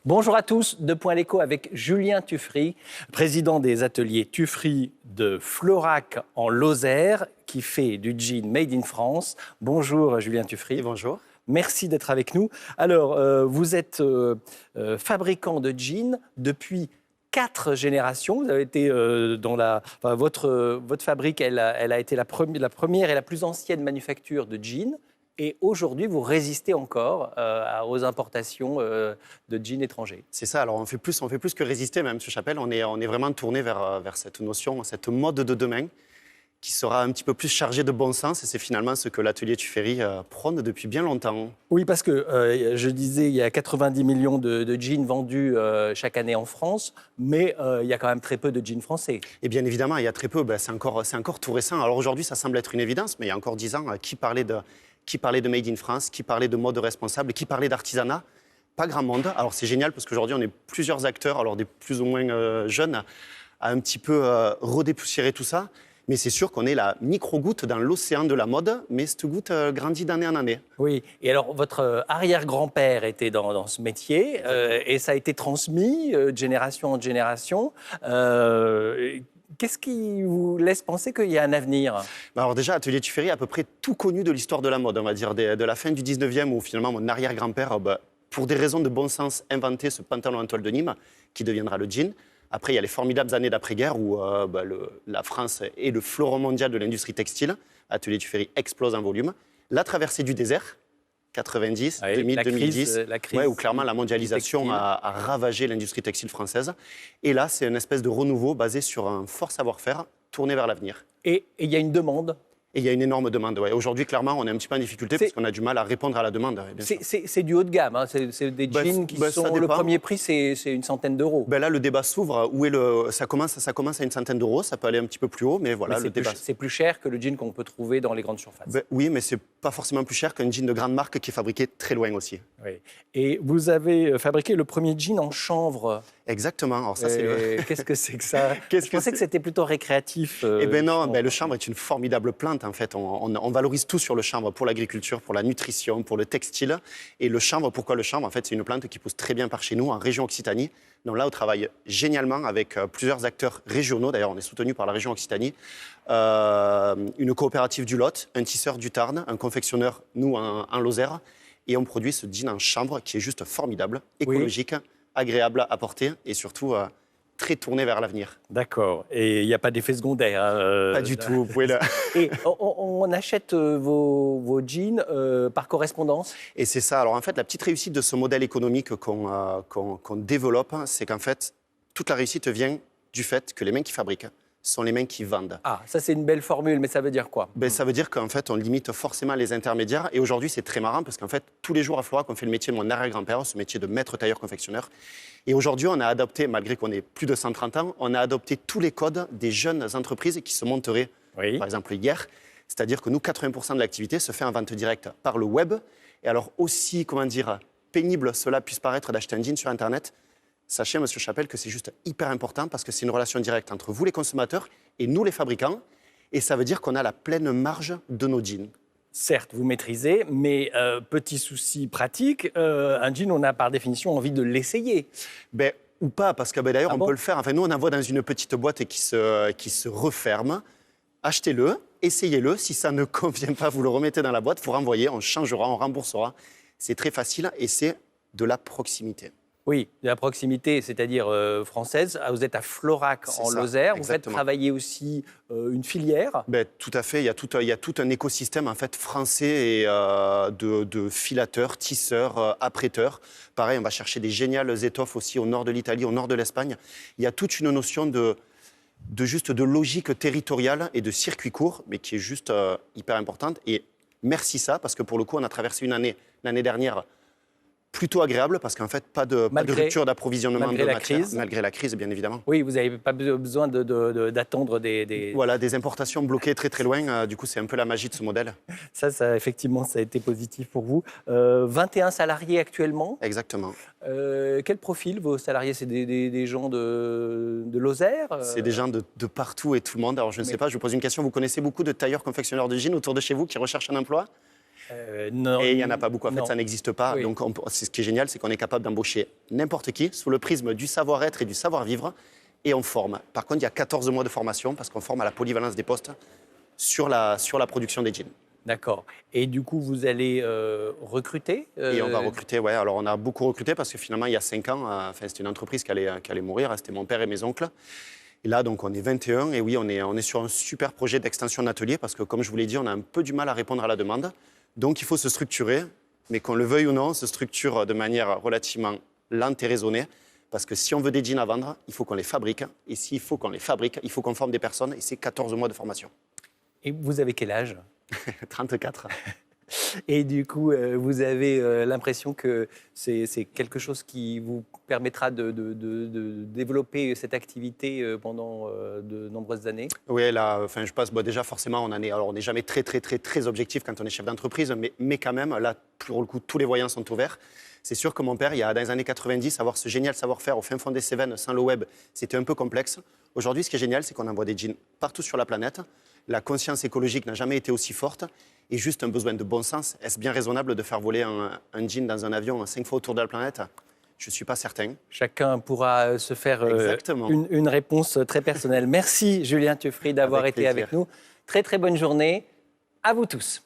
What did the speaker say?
Bonjour à tous, Deux Points l'écho avec Julien Tuffry, président des ateliers Tuffry de Florac en Lozère, qui fait du jean made in France. Bonjour Julien Tuffry. Et bonjour. Merci d'être avec nous. Alors, vous êtes fabricant de jeans depuis 4 générations. Vous avez été votre fabrique, elle a été la première et la plus ancienne manufacture de jeans. Et aujourd'hui, vous résistez encore aux importations de jeans étrangers. C'est ça, alors on fait plus que résister, même, M. Chapelle. On est vraiment tourné vers cette notion, cette mode de demain qui sera un petit peu plus chargée de bon sens. Et c'est finalement ce que l'atelier Tuffry prône depuis bien longtemps. Oui, parce que je disais, il y a 90 millions de jeans vendus chaque année en France, mais il y a quand même très peu de jeans français. Et bien évidemment, il y a très peu, c'est encore tout récent. Alors aujourd'hui, ça semble être une évidence, mais il y a encore 10 ans, qui parlait de Made in France, qui parlait de mode responsable, qui parlait d'artisanat? Pas grand monde. Alors c'est génial parce qu'aujourd'hui, on est plusieurs acteurs, alors des plus ou moins jeunes, à un petit peu redépoussiérer tout ça. Mais c'est sûr qu'on est la micro-goutte dans l'océan de la mode, mais cette goutte grandit d'année en année. Oui, et alors votre arrière-grand-père était dans ce métier et ça a été transmis de génération en génération. Qu'est-ce qui vous laisse penser qu'il y a un avenir? Alors déjà, Atelier Tuffry a à peu près tout connu de l'histoire de la mode, on va dire, de la fin du 19e, où finalement mon arrière-grand-père, pour des raisons de bon sens, inventait ce pantalon en toile de Nîmes, qui deviendra le jean. Après, il y a les formidables années d'après-guerre, où la France est le fleuron mondial de l'industrie textile. Atelier Tuffry explose en volume. La traversée du désert, 90, 2000, 2010, où clairement la mondialisation a ravagé l'industrie textile française. Et là, c'est une espèce de renouveau basé sur un fort savoir-faire tourné vers l'avenir. Et il y a une demande? Et il y a une énorme demande. Ouais. Aujourd'hui, clairement, on est un petit peu en difficulté parce qu'on a du mal à répondre à la demande. C'est du haut de gamme, hein. C'est des jeans qui sont... Le premier prix, c'est une centaine d'euros. Là, le débat s'ouvre. Ça commence à une centaine d'euros. Ça peut aller un petit peu plus haut, mais voilà. C'est plus cher que le jean qu'on peut trouver dans les grandes surfaces. Oui, mais c'est pas forcément plus cher qu'un jean de grande marque qui est fabriqué très loin aussi. Oui. Et vous avez fabriqué le premier jean en chanvre. Exactement. Alors ça, qu'est-ce que c'est que ça? Je pensais que c'était plutôt récréatif. Non, le chanvre est une formidable plante en fait. On valorise tout sur le chanvre pour l'agriculture, pour la nutrition, pour le textile. Et le chanvre, pourquoi le chanvre? En fait, c'est une plante qui pousse très bien par chez nous, en région Occitanie. Donc là, on travaille génialement avec plusieurs acteurs régionaux. D'ailleurs, on est soutenu par la région Occitanie. Une coopérative du Lot, un tisseur du Tarn, un confectionneur, nous, en Lozère. Et on produit ce jean en chanvre qui est juste formidable, écologique, agréable à porter et surtout très tourné vers l'avenir. D'accord. Et il n'y a pas d'effet secondaire? Pas du tout. Vous pouvez Et on achète vos jeans par correspondance? Et c'est ça. Alors en fait, la petite réussite de ce modèle économique qu'on développe, c'est qu'en fait, toute la réussite vient du fait que les mains qui fabriquent sont les mains qui vendent. Ah, ça c'est une belle formule, mais ça veut dire quoi? Ça veut dire qu'en fait, on limite forcément les intermédiaires. Et aujourd'hui, c'est très marrant parce qu'en fait, tous les jours à Florac, on fait le métier de mon arrière-grand-père, ce métier de maître tailleur-confectionneur. Et aujourd'hui, on a adopté, malgré qu'on ait plus de 130 ans, on a adopté tous les codes des jeunes entreprises qui se monteraient, par exemple, hier. C'est-à-dire que nous, 80% de l'activité se fait en vente directe par le web. Et alors aussi, pénible cela puisse paraître d'acheter un jean sur Internet, sachez, M. Chapelle, que c'est juste hyper important parce que c'est une relation directe entre vous, les consommateurs, et nous, les fabricants. Et ça veut dire qu'on a la pleine marge de nos jeans. Certes, vous maîtrisez, mais petit souci pratique, un jean, on a par définition envie de l'essayer. Ou pas, parce que d'ailleurs, on peut le faire. Enfin, nous, on envoie dans une petite boîte qui se referme. Achetez-le, essayez-le. Si ça ne convient pas, vous le remettez dans la boîte, vous renvoyez, on changera, on remboursera. C'est très facile et c'est de la proximité. Oui, de la proximité, c'est-à-dire française. Vous êtes à Florac, en Lozère. Vous faites travailler aussi une filière. Tout à fait. Il y a tout un écosystème en fait, français et, de filateurs, tisseurs, apprêteurs. Pareil, on va chercher des géniales étoffes aussi au nord de l'Italie, au nord de l'Espagne. Il y a toute une notion de logique territoriale et de circuit court, mais qui est juste hyper importante. Et merci ça, parce que pour le coup, on a traversé une année, l'année dernière, plutôt agréable parce qu'en fait, pas de rupture d'approvisionnement de matière, malgré la crise, bien évidemment. Oui, vous n'avez pas besoin d'attendre des... Voilà, des importations bloquées très très loin. Du coup, c'est un peu la magie de ce modèle. Ça, effectivement, ça a été positif pour vous. 21 salariés actuellement. Exactement. Quel profil, vos salariés? C'est des gens de Lozère? C'est des gens de partout et tout le monde. Alors, je ne sais pas, je vous pose une question. Vous connaissez beaucoup de tailleurs confectionneurs de jeans autour de chez vous qui recherchent un emploi? Non, Et il n'y en a pas beaucoup. En fait, non. ça n'existe pas. Oui. Donc, ce qui est génial, c'est qu'on est capable d'embaucher n'importe qui sous le prisme du savoir-être et du savoir-vivre. Et on forme. Par contre, il y a 14 mois de formation parce qu'on forme à la polyvalence des postes sur la production des jeans. D'accord. Et du coup, vous allez recruter Et on va recruter, ouais. Alors, on a beaucoup recruté parce que finalement, il y a 5 ans, c'était une entreprise qui allait mourir. C'était mon père et mes oncles. Et là, donc, on est 21. Et oui, on est sur un super projet d'extension d'atelier parce que, comme je vous l'ai dit, on a un peu du mal à répondre à la demande. Donc, il faut se structurer. Mais qu'on le veuille ou non, on se structure de manière relativement lente et raisonnée. Parce que si on veut des jeans à vendre, il faut qu'on les fabrique. Et s'il faut qu'on les fabrique, il faut qu'on forme des personnes. Et c'est 14 mois de formation. Et vous avez quel âge? 34. Et du coup, vous avez l'impression que c'est quelque chose qui vous permettra de développer cette activité pendant de nombreuses années? Oui, là, enfin, je pense, déjà, forcément, on n'est jamais très objectif quand on est chef d'entreprise, mais quand même, là, pour le coup, tous les voyants sont ouverts. C'est sûr que mon père, dans les années 90, avoir ce génial savoir-faire au fin fond des Cévennes, sans le web, c'était un peu complexe. Aujourd'hui, ce qui est génial, c'est qu'on envoie des jeans partout sur la planète. La conscience écologique n'a jamais été aussi forte. Et juste un besoin de bon sens. Est-ce bien raisonnable de faire voler un jean dans un avion 5 fois autour de la planète? Je ne suis pas certain. Chacun pourra se faire Exactement. une réponse très personnelle. Merci Julien Thieuffry d'avoir Avec été avec plaisir. nous. Très très bonne journée à vous tous.